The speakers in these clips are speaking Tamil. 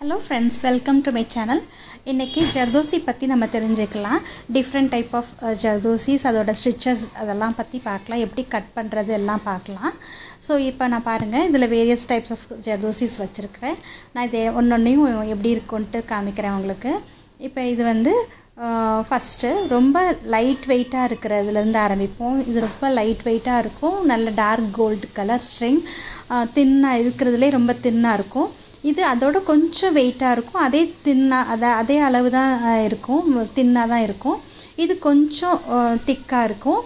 Hello friends, welcome to my channel. இன்னைக்கு ஜர்தோசி பத்தி நம்ம தெரிஞ்சுக்கலாம். Different type of ஜர்தோசிஸ் அதோட stitches அதெல்லாம் பத்தி பார்க்கலாம். எப்படி கட் பண்றது எல்லாம் பார்க்கலாம். சோ இப்போ நான் பாருங்க இதுல various types of ஜர்தோசிஸ் வச்சிருக்கேன். நான் இத ஒவ்வொண்ணையும் எப்படி இருக்குன்னு காமிக்கிறேன் உங்களுக்கு. இப்போ இது வந்து ஃபர்ஸ்ட் ரொம்ப லைட் வெயிட்டா இருக்குறதுல இருந்து ஆரம்பிப்போம். இது ரொம்ப லைட் வெயிட்டா இருக்கும். நல்ல டார்க் கோல்ட் கலர் ஸ்ட்ரிங் தின்னா இருக்குறதுலயே ரொம்ப தின்னா இருக்கும். இது அதோட கொஞ்சம் வெயிட்டா இருக்கும். அதே தின்னா அதே அளவு தான் இருக்கும். தின்னா தான் இருக்கும். இது கொஞ்சம் திக்கா இருக்கும்.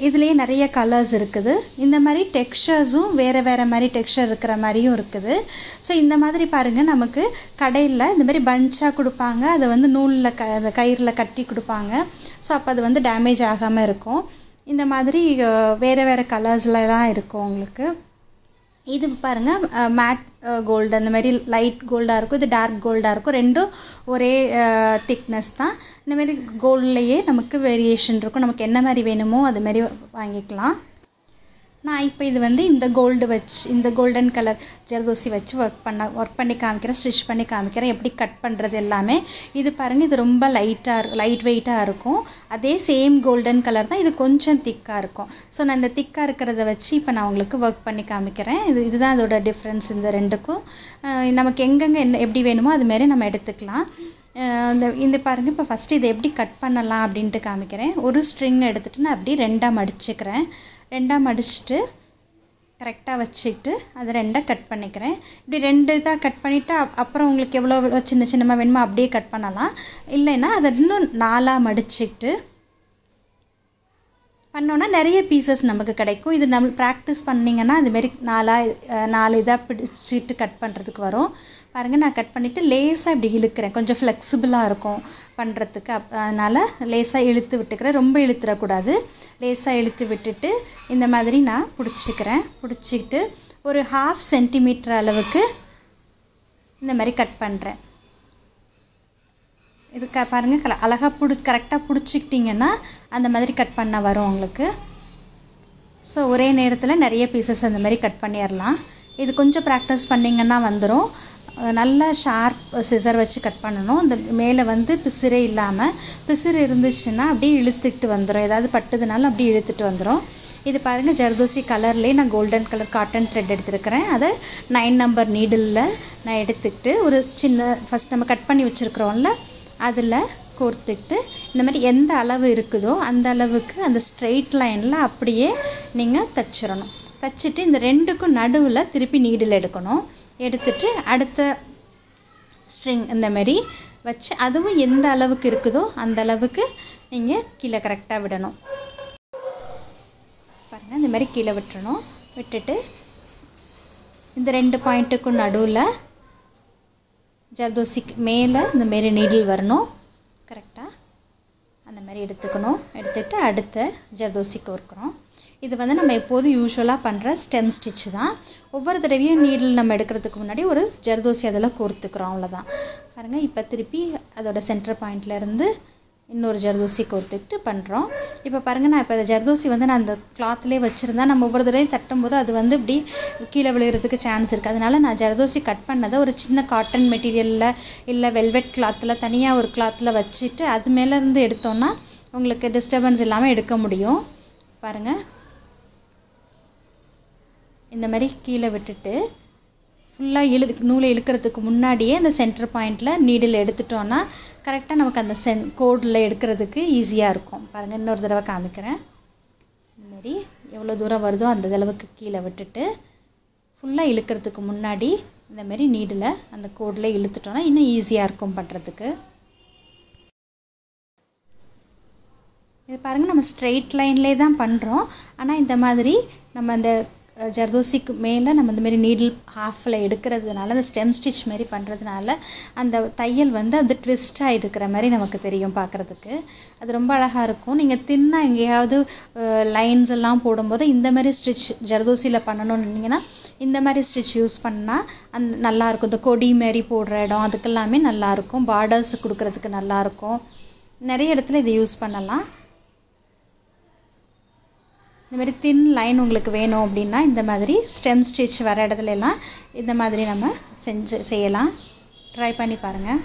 இதுலயே நிறைய கலர்ஸ் இருக்குது. இந்த மாதிரி டெக்ஸ்சர்ஸும் வேற மாதிரி டெக்ஸ்சர் இருக்கிற மாதிரியும் இருக்குது. சோ இந்த மாதிரி பாருங்க நமக்கு கடையில இந்த மாதிரி பஞ்சா கொடுப்பாங்க. அது வந்து நூல்ல கயிறுல கட்டி கொடுப்பாங்க. சோ அப்ப அது வந்து டேமேஜ் ஆகாம இருக்கும். இந்த மாதிரி வேற கலர்ஸ்ல எல்லாம் இருக்கும் உங்களுக்கு. இது பாருங்க மேட் கோல்ட் அந்த மாதிரி லைட் கோல்டா இருக்கும். இது டார்க் கோல்டா இருக்கும். ரெண்டும் ஒரே திக்னஸ் தான். இந்த மாதிரி கோல்ட்லயே நமக்கு வேரியேஷன் இருக்கும். நமக்கு என்ன மாதிரி வேணுமோ அது மாதிரி வாங்கிக்கலாம். நான் இப்போ இது வந்து இந்த கோல்ட் வச்சு இந்த கோல்டன் கலர் ஜர்தோசி வச்சு வர்க் பண்ணி காமிக்கிறேன். ஸ்டிட்ச் பண்ணி காமிக்கிறேன் எப்படி கட் பண்றது எல்லாமே. இது பாருங்க இது ரொம்ப லைட் வெயிட்டா இருக்கும். அதே சேம் கோல்டன் கலர் தான். இது கொஞ்சம் திக்கா இருக்கும். சோ நான் இந்த திக்கா இருக்குறத வச்சு இப்போ நான் உங்களுக்கு வர்க் பண்ணி காமிக்கிறேன். இதுதான் அதோட டிஃபரன்ஸ் இந்த ரெண்டுக்கும். நமக்கு எங்கங்க எப்படி வேணுமோ அது மாதிரி நம்ம எடுத்துக்கலாம். இந்த பாருங்க இப்போ ஃபர்ஸ்ட் இதை எப்படி கட் பண்ணலாம் அப்படினு காமிக்கிறேன். ஒரு ஸ்ட்ரிங் எடுத்துட்டு நான் அப்படியே ரெண்டா மடிச்சுக்கிறேன். ரெண்டா மடிச்சிட்டு கரெக்ட்டா வச்சிட்டு அத ரெண்டா கட் பண்ணிக்கிறேன். இப்படி ரெண்டு இதா கட் பண்ணிட்டா அப்புறம் உங்களுக்கு எவ்வளவு சின்னமா வேணுமோ அப்படியே கட் பண்ணலாம். இல்லைனா அத இன்னும் நாலா மடிச்சிட்டு பண்ணோம்னா நிறைய பீசஸ் நமக்கு கிடைக்கும். இது நம்ம பிராக்டீஸ் பண்ணீங்கன்னா அது மாதிரி நாலு இதா பிடிச்சிட்டு கட் பண்றதுக்கு வரும். பாருங்க நான் கட் பண்ணிட்டு லேசா இப்படி இழுக்கிறேன். கொஞ்சம் ஃப்ளெக்சிபிளா இருக்கும் பண்றதுக்கு. அதனால லேசா இழுத்து விட்டுக்கிறேன். ரொம்ப இழுத்துற கூடாது. லேசா இழுத்து விட்டுட்டு இந்த மாதிரி நான் புடிச்சிக்கிறேன். புடிச்சிட்டு ஒரு 1/2 சென்டிமீட்டர் அளவுக்கு இந்த மாதிரி கட் பண்றேன். இதுக்கு பாருங்க அழகா கரெக்ட்டா புடிச்சிட்டீங்கன்னா அந்த மாதிரி கட் பண்ண வரும் உங்களுக்கு. சோ ஒரே நேரத்துல நிறைய பீசஸ் அந்த மாதிரி கட் பண்ணிரலாம். இது கொஞ்சம் பிராக்டீஸ் பண்ணீங்கன்னா வந்துரும். நல்ல ஷார்ப் சிசர் வச்சு கட் பண்ணனும். இந்த மேலே வந்து பிசிறே இல்லாம பிசிறு இருந்துச்சுன்னா அப்படியே இழுத்துட்டு வந்துரும். ஏதாவது பட்டதுனால அப்படியே இழுத்துட்டு வந்துரும். இது பாருங்க ஜர்தோசி கலர்லயே நான் கோல்டன் கலர் காட்டன் த்ரெட் எடுத்துக்கறேன். அத 9 நம்பர் நீடில்ல நான் எடுத்துக்கிட்டு ஒரு சின்ன ஃபர்ஸ்ட் நம்ம கட் பண்ணி வச்சிருக்கோம்ல அதுல கோர்த்துட்டு இந்த மாதிரி எந்த அளவு இருக்குதோ அந்த அளவுக்கு அந்த ஸ்ட்ரைட் லைன்ல அப்படியே நீங்க தச்சிரணும். தச்சிட்டு இந்த ரெண்டுக்கும் நடுவுல திருப்பி நீடில் எடுக்கணும். எடுத்துட்டு அடுத்த ஸ்ட்ரிங் இந்த மாதிரி வச்சு அதுவும் எந்த அளவுக்கு இருக்குதோ அந்த அளவுக்கு நீங்க கீழ கரெக்ட்டா விடணும். பாருங்க இந்த மாதிரி கீழ விட்டுறணும். விட்டுட்டு இந்த ரெண்டு பாயிண்ட்க்கு நடுவுல ஜர்தோசிக்கு மேல இந்த மாதிரி நீடில் வரணும். கரெக்ட்டா அந்த மாதிரி எடுத்துக்கணும். எடுத்துட்டு அடுத்த ஜர்தோசி கோர்க்கறோம். இது வந்து நம்ம எப்போதும் யூசுவலா பண்ற ஸ்டெம் ஸ்டிட்ச் தான். ஒவ்வொரு தடவையும் நீடில் நம்ம எடுக்கிறதுக்கு முன்னாடி ஒரு ஜர்தோசி அதல கோர்த்துக்கறோம் அவ்வளவுதான். பாருங்க இப்ப திருப்பி அதோட சென்டர் பாயிண்ட்ல இருந்து இன்னொரு ஜர்தோசி கோர்த்துட்டு பண்றோம். இப்ப பாருங்க நான் இப்ப ஜர்தோசி வந்து நான் அந்த கிளாத்லயே வச்சிருந்தா நம்ம ஒவ்வொரு தடவையும் தட்டும்போது அது வந்து இப்படி கீழ விழுகிறதுக்கு சான்ஸ் இருக்கு. அதனால நான் ஜர்தோசி கட் பண்ணத ஒரு சின்ன காட்டன் மெட்டீரியல்ல இல்ல வெல்வெட் கிளாத்ல தனியா ஒரு கிளாத்ல வச்சிட்டு அது மேல இருந்து எடுத்தோம்னா உங்களுக்கு டிஸ்டர்பன்ஸ் இல்லாம எடுக்க முடியும். பாருங்க இந்த மாதிரி கீழ விட்டுட்டு ஃபுல்லா நூலை இழுக்கிறதுக்கு முன்னாடியே அந்த சென்டர் பாயிண்ட்ல நீடில் எடுத்துட்டோம்னா கரெக்ட்டா நமக்கு அந்த கோட்ல எடுக்கிறதுக்கு ஈஸியா இருக்கும். பாருங்க இன்னொரு தடவை காமிக்கிறேன். இந்த மாதிரி எவ்வளவு தூரம் வருதோ அந்த அளவுக்கு கீழ விட்டுட்டு ஃபுல்லா இழுக்கிறதுக்கு முன்னாடி இந்த மாதிரி நீடில அந்த கோட்ல இழுத்துட்டோம்னா இன்னும் ஈஸியா இருக்கும் பண்றதுக்கு. இது பாருங்க நம்ம ஸ்ட்ரைட் லைன்லயே தான் பண்றோம். ஆனா இந்த மாதிரி நம்ம அந்த ஜர்தோசிக்கு மேல நம்ம இந்த மாதிரி நீடில் ஹாஃப்ல எடுக்கிறதுனால அந்த ஸ்டெம் ஸ்டிட்ச் மாதிரி பண்றதுனால அந்த தையல் வந்து அந்த ட்விஸ்டா இருக்கிற மாதிரி நமக்கு தெரியும் பார்க்கிறதுக்கு. அது ரொம்ப அழகா இருக்கும். நீங்க தின்னா எங்கயாவது லைன்ஸ் எல்லாம் போடும்போது இந்த மாதிரி ஸ்டிட்ச் ஜர்தோசில பண்ணனும்னீங்கன்னா இந்த மாதிரி ஸ்டிட்ச் யூஸ் பண்ணா நல்லா இருக்கும். இந்த கொடி மாதிரி போடுற இடம் அதுக்கெல்லாம் நல்லா இருக்கும். பார்டர்ஸ் கொடுக்கிறதுக்கு நல்லா இருக்கும். நிறைய இடத்துல இத யூஸ் பண்ணலாம். இந்த மாதிரி thin line உங்களுக்கு வேணும் அப்படினா இந்த மாதிரி stem stitch வர இடத்துல எல்லாம் இந்த மாதிரி நம்ம செய்யலாம். ட்ரை பண்ணி பாருங்கள்.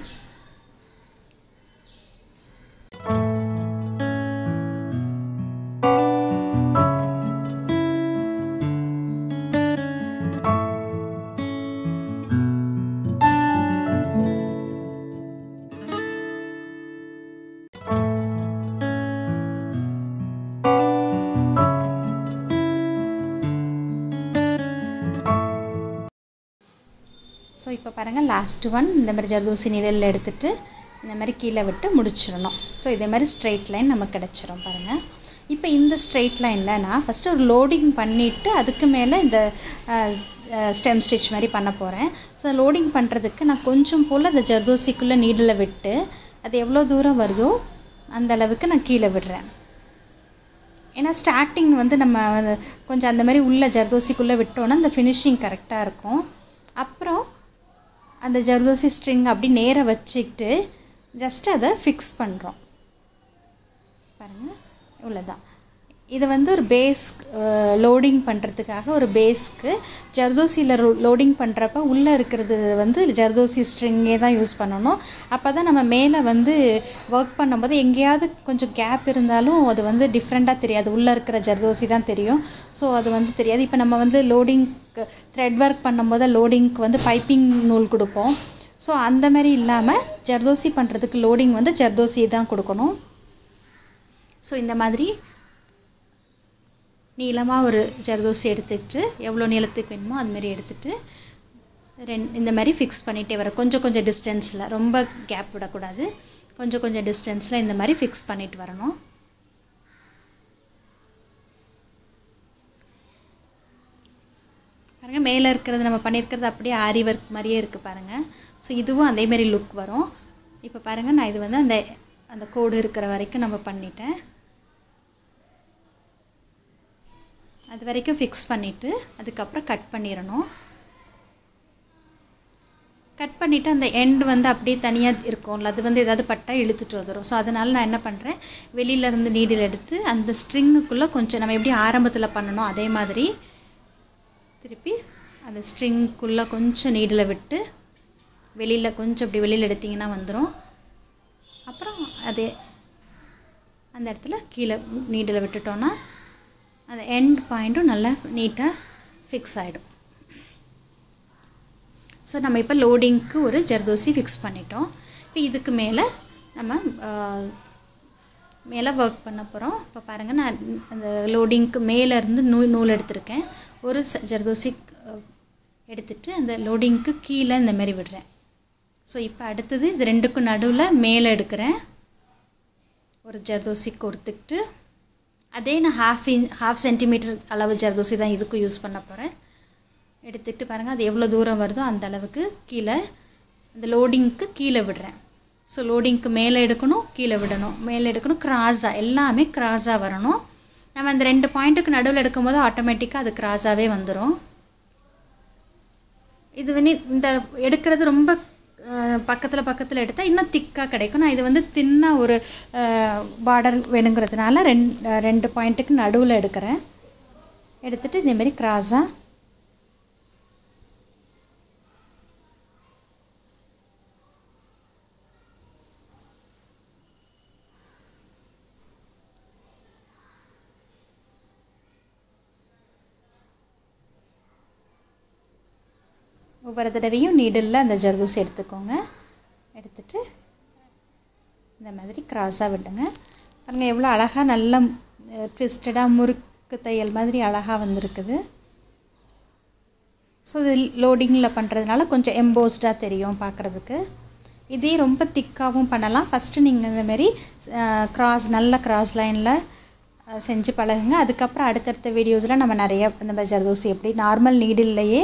ஸோ இப்போ பாருங்கள் லாஸ்ட் ஒன் இந்த மாதிரி ஜர்தோசி நிழலில் எடுத்துகிட்டு இந்த மாதிரி கீழே விட்டு முடிச்சிடணும். ஸோ இதே மாதிரி ஸ்ட்ரெயிட் லைன் நமக்கு கிடச்சிரும் பாருங்கள். இப்போ இந்த ஸ்ட்ரெயிட் லைனில் நான் ஃபஸ்ட்டு ஒரு லோடிங் பண்ணிவிட்டு அதுக்கு மேலே இந்த ஸ்டெம் ஸ்டிச் மாதிரி பண்ண போகிறேன். ஸோ லோடிங் பண்ணுறதுக்கு நான் கொஞ்சம் போல் அந்த ஜர்தோசிக்குள்ளே நீடில் விட்டு அது எவ்வளோ தூரம் வருதோ அந்த அளவுக்கு நான் கீழே விடுறேன். ஏன்னா ஸ்டார்டிங் வந்து நம்ம கொஞ்சம் அந்த மாதிரி உள்ள ஜர்தோசிக்குள்ளே விட்டோன்னா அந்த ஃபினிஷிங் கரெக்டாக இருக்கும். அப்புறம் அந்த ஜர்தோசி ஸ்ட்ரிங் அப்படி நேராக வச்சுக்கிட்டு ஜஸ்ட் அதை ஃபிக்ஸ் பண்ணுறோம் பாருங்கள். இவ்வளோதான். இது வந்து ஒரு பேஸ் லோடிங் பண்ணுறதுக்காக ஒரு பேஸ்க்கு ஜர்தோசியில் லோடிங் பண்ணுறப்ப உள்ளே இருக்கிறது வந்து ஜர்தோசி ஸ்ட்ரிங்கே தான் யூஸ் பண்ணணும். அப்போ தான் நம்ம மேலே வந்து ஒர்க் பண்ணும்போது எங்கேயாவது கொஞ்சம் கேப் இருந்தாலும் அது வந்து டிஃப்ரெண்ட்டாக தெரியாது, உள்ளே இருக்கிற ஜர்தோசி தான் தெரியும். ஸோ அது வந்து தெரியாது. இப்போ நம்ம வந்து லோடிங்க்கு த்ரெட் ஒர்க் பண்ணும்போது லோடிங்க்கு வந்து பைப்பிங் நூல் கொடுப்போம். ஸோ அந்த மாதிரி இல்லாமல் ஜர்தோசி பண்ணுறதுக்கு லோடிங் வந்து ஜர்தோசி தான் கொடுக்கணும். ஸோ இந்த மாதிரி நீளமாக ஒரு ஜர்தோசி எடுத்துக்கிட்டு எவ்வளோ நீளத்துக்கு வேணுமோ அதுமாரி எடுத்துகிட்டு இந்த மாதிரி ஃபிக்ஸ் பண்ணிகிட்டே வர கொஞ்சம் கொஞ்சம் டிஸ்டன்ஸில், ரொம்ப கேப் விடக்கூடாது, கொஞ்சம் கொஞ்சம் டிஸ்டன்ஸில் இந்த மாதிரி ஃபிக்ஸ் பண்ணிட்டு வரணும். பாருங்கள் மேலே இருக்கிறது நம்ம பண்ணியிருக்கிறது அப்படியே ஆரி ஒர்க் மாதிரியே இருக்குது பாருங்கள். ஸோ இதுவும் அதேமாரி லுக் வரும். இப்போ பாருங்கள் நான் இது வந்து அந்த கோடு இருக்கிற வரைக்கும் நம்ம பண்ணிட்டேன். அது வரைக்கும் ஃபிக்ஸ் பண்ணிவிட்டு அதுக்கப்புறம் கட் பண்ணிடணும். கட் பண்ணிவிட்டு அந்த எண்ட் வந்து அப்படியே தனியாக இருக்கும்ல, அது வந்து ஏதாவது பட்டால் இழுத்துட்டு வந்துடும். ஸோ அதனால் நான் என்ன பண்ணுறேன், வெளியிலேருந்து நீடில் எடுத்து அந்த ஸ்ட்ரிங்குக்குள்ளே கொஞ்சம் நம்ம எப்படி ஆரம்பத்தில் பண்ணணும் அதே மாதிரி திருப்பி அந்த ஸ்ட்ரிங்குக்குள்ளே கொஞ்சம் நீடில் விட்டு வெளியில் கொஞ்சம் அப்படி வெளியில் எடுத்திங்கன்னா வந்துடும். அப்புறம் அதே அந்த இடத்துல கீழே நீடில் விட்டுட்டோன்னா அந்த எண்ட் பாயிண்ட்டும் நல்லா நீட்டாக ஃபிக்ஸ் ஆகிடும். ஸோ நம்ம இப்போ லோடிங்க்கு ஒரு ஜர்தோசி ஃபிக்ஸ் பண்ணிட்டோம். இப்போ இதுக்கு மேலே நம்ம மேலே ஒர்க் பண்ண போகிறோம். இப்போ பாருங்கள் நான் அந்த லோடிங்க்கு மேலேருந்து நூல் எடுத்திருக்கேன். ஒரு ஜர்தோசி எடுத்துகிட்டு அந்த லோடிங்க்கு கீழே இந்த மாதிரி விடுறேன். ஸோ இப்போ அடுத்தது இது ரெண்டுக்கும் நடுவில் மேலே எடுக்கிறேன். ஒரு ஜர்தோசி கொடுத்துக்கிட்டு அதே நான் ஹாஃப் சென்டிமீட்டர் அளவு ஜர்தோசி தான் இதுக்கும் யூஸ் பண்ண போகிறேன். எடுத்துகிட்டு பாருங்கள் அது எவ்வளோ தூரம் வருதோ அந்த அளவுக்கு கீழே அந்த லோடிங்க்கு கீழே விடுறேன். ஸோ லோடிங்க்கு மேலே எடுக்கணும், கீழே விடணும், மேலே எடுக்கணும், கிராஸாக எல்லாமே கிராஸாக வரணும். நம்ம அந்த 2 பாயிண்ட்டுக்கு நடுவில் எடுக்கும்போது ஆட்டோமேட்டிக்காக அது கிராஸாகவே வந்துடும். இது வந்து இந்த எடுக்கிறது ரொம்ப பக்கத்தில் எடுத்தால் இன்னும் திக்காக கிடைக்கும். நான் இது வந்து தின்னாக ஒரு பார்டர் வேணுங்கிறதுனால 2 பாயிண்ட்டுக்கு நடுவில் எடுக்கிறேன். எடுத்துகிட்டு இதேமாரி கிராஸாக ஒவ்வொரு தடவையும் நீடில் அந்த ஜர்தோசி எடுத்துக்கோங்க. எடுத்துகிட்டு இந்த மாதிரி கிராஸாக விடுங்க. பாருங்கள் எவ்வளோ அழகாக நல்லா ட்விஸ்டடாக முறுக்கு தையல் மாதிரி அழகாக வந்திருக்குது. ஸோ இது லோடிங்கில் பண்ணுறதுனால கொஞ்சம் எம்போஸ்டாக தெரியும் பார்க்குறதுக்கு. இதே ரொம்ப திக்காகவும் பண்ணலாம். ஃபஸ்ட்டு நீங்கள் இந்தமாரி நல்ல கிராஸ் லைனில் செஞ்சு பழகுங்க. அதுக்கப்புறம் அடுத்தடுத்த வீடியோஸில் நம்ம நிறைய இந்த மாதிரி ஜர்தோசி எப்படி நார்மல் நீடில்லையே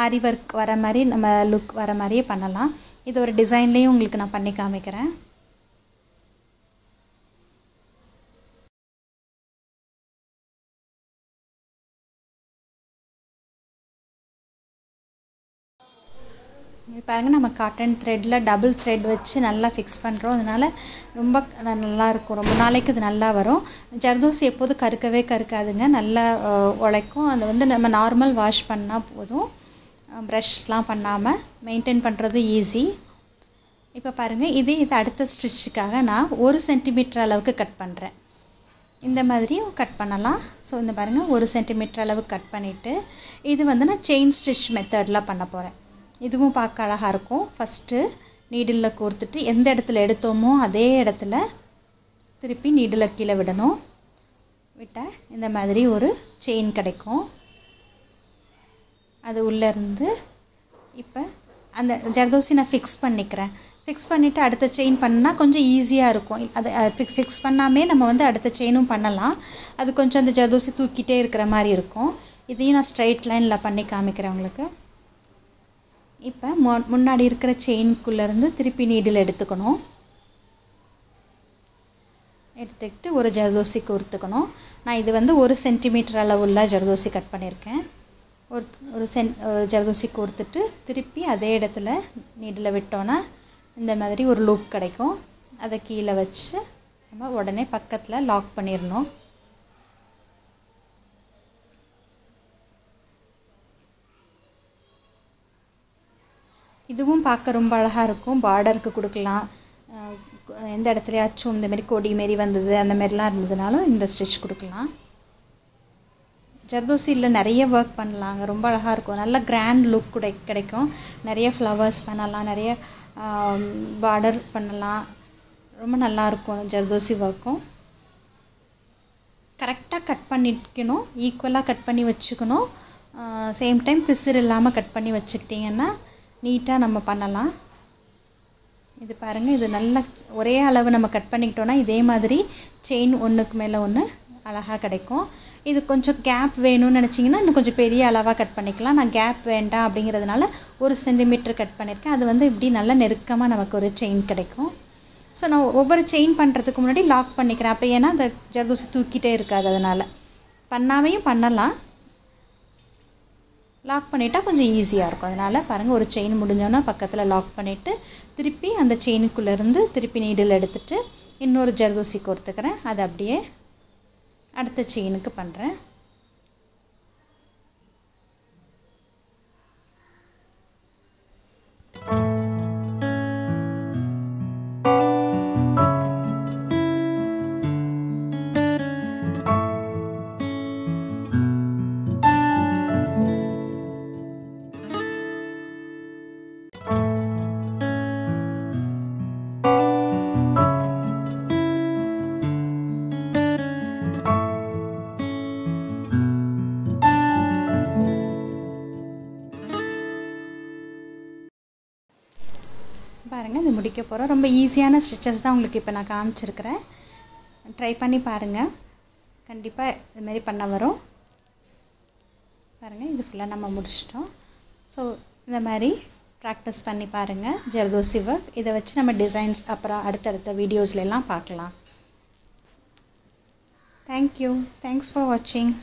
ஆரி ஒர்க் வர மாதிரி நம்ம லுக் வர மாதிரியே பண்ணலாம். இது ஒரு டிசைன்லேயும் உங்களுக்கு நான் பண்ணி காமிக்கிறேன். இது பாருங்கள் நம்ம காட்டன் த்ரெட்டில் டபுள் த்ரெட் வச்சு நல்லா ஃபிக்ஸ் பண்ணுறோம். அதனால் ரொம்ப நல்லாயிருக்கும், ரொம்ப நாளைக்கு இது நல்லா வரும். ஜர்தோசி எப்போதும் கருக்காதுங்க, நல்லா உழைக்கும். அது வந்து நம்ம நார்மல் வாஷ் பண்ணால் போதும், ப்ரஷ்லாம் பண்ணாமல் மெயின்டைன் பண்ணுறது ஈஸி. இப்போ பாருங்கள், இது அடுத்த ஸ்டிச்சுக்காக நான் 1 சென்டிமீட்டர் அளவுக்கு கட் பண்ணுறேன். இந்த மாதிரி கட் பண்ணலாம். ஸோ இந்த பாருங்கள், 1 சென்டிமீட்டர் அளவுக்கு கட் பண்ணிவிட்டு இது வந்து நான் செயின் ஸ்டிச் மெத்தடில் பண்ண போகிறேன். இதுவும் பார்க்க அழகாக இருக்கும். ஃபஸ்ட்டு நீடிலில் கோர்த்துட்டு எந்த இடத்துல எடுத்தோமோ அதே இடத்துல திருப்பி நீடில் கீழே விடணும். விட்டால் இந்த மாதிரி ஒரு செயின் கிடைக்கும். அது உள்ளேருந்து இப்போ அந்த ஜர்தோசி நான் ஃபிக்ஸ் பண்ணிக்கிறேன். ஃபிக்ஸ் பண்ணிவிட்டு அடுத்த செயின் பண்ணால் கொஞ்சம் ஈஸியாக இருக்கும். அது ஃபிக்ஸ் பண்ணாமே நம்ம வந்து அடுத்த செயினும் பண்ணலாம். அது கொஞ்சம் அந்த ஜர்தோசி தூக்கிட்டே இருக்கிற மாதிரி இருக்கும். இதையும் நான் ஸ்ட்ரைட் லைனில் பண்ணி காமிக்கிறேன் உங்களுக்கு. இப்போ முன்னாடி இருக்கிற செயினுக்குள்ளேருந்து திருப்பி நீடில் எடுத்துக்கணும். எடுத்துக்கிட்டு ஒரு ஜர்தோசி கோர்த்துக்கணும். நான் இது வந்து 1 சென்டிமீட்டர் அளவுள்ள ஜர்தோசி கட் பண்ணியிருக்கேன். ஒரு ஜர்தோசி கோர்த்துட்டு திருப்பி அதே இடத்துல நீடில் விட்டோன்னா இந்த மாதிரி ஒரு லூப் கிடைக்கும். அதை கீழே வச்சு நம்ம உடனே பக்கத்தில் லாக் பண்ணிடணும். இதுவும் பார்க்க ரொம்ப அழகாக இருக்கும். பார்டருக்கு கொடுக்கலாம். எந்த இடத்துலையாச்சும் இந்தமாரி கொடி மாரி வந்தது அந்த மாதிரிலாம் இருந்ததுனாலும் இந்த ஸ்டிச் கொடுக்கலாம். ஜர்தோசியில் நிறைய ஒர்க் பண்ணலாங்க. ரொம்ப அழகாக இருக்கும். நல்ல கிராண்ட் லுக் கிடைக்கும். நிறைய ஃப்ளவர்ஸ் பண்ணலாம், நிறைய பார்டர் பண்ணலாம். ரொம்ப நல்லாயிருக்கும் ஜர்தோசி ஒர்க்கும். கரெக்டாக கட் பண்ணிக்கணும். ஈக்குவலாக கட் பண்ணி வச்சுக்கணும். சேம் டைம் பிசிறு இல்லாமல் கட் பண்ணி வச்சுக்கிட்டிங்கன்னா நீட்டாக நம்ம பண்ணலாம். இது பாருங்கள், இது நல்லா ஒரே அளவு நம்ம கட் பண்ணிக்கிட்டோன்னா இதே மாதிரி செயின் ஒன்றுக்கு மேலே ஒன்று அழகாக கிடைக்கும். இது கொஞ்சம் கேப் வேணும்னு நினச்சிங்கன்னா இன்னும் கொஞ்சம் பெரிய அளவாக கட் பண்ணிக்கலாம். நான் கேப் வேண்டாம் அப்படிங்கிறதுனால 1 சென்டிமீட்டர் கட் பண்ணியிருக்கேன். அது வந்து இப்படி நல்லா நெருக்கமாக நமக்கு ஒரு செயின் கிடைக்கும். ஸோ நான் ஒவ்வொரு செயின் பண்ணுறதுக்கு முன்னாடி லாக் பண்ணிக்கிறேன். அப்போ ஏன்னா அந்த ஜர்தோசி தூக்கிட்டே இருக்காது. அதனால் பண்ணாமையும் பண்ணலாம். லாக் பண்ணிட்டா கொஞ்சம் ஈஸியாக இருக்கும். அதனால் பாருங்கள், ஒரு செயின் முடிஞ்சோன்னா பக்கத்தில் லாக் பண்ணிவிட்டு திருப்பி அந்த செயினுக்குள்ளேருந்து திருப்பி நீடில் எடுத்துகிட்டு இன்னொரு ஜர்தோசி கோர்த்துக்கிறேன். அதை அப்படியே அடுத்த செயினுக்கு பண்ணுறேன். பாருங்கள், இது முடிக்க போகிறோம். ரொம்ப ஈஸியான ஸ்டிச்சஸ் தான் உங்களுக்கு இப்போ நான் காமிச்சிருக்கிறேன். ட்ரை பண்ணி பாருங்கள். கண்டிப்பாக இதுமாரி பண்ண வரும். பாருங்கள், இது ஃபுல்லாக நம்ம முடிச்சிட்டோம். ஸோ இந்த மாதிரி ப்ராக்டிஸ் பண்ணி பாருங்கள் ஜர்தோசி ஒர்க். இதை வச்சு நம்ம டிசைன்ஸ் அப்புறம் அடுத்தடுத்த வீடியோஸ்லாம் பார்க்கலாம். தேங்க்யூ. தேங்க்ஸ் ஃபார் வாட்சிங்.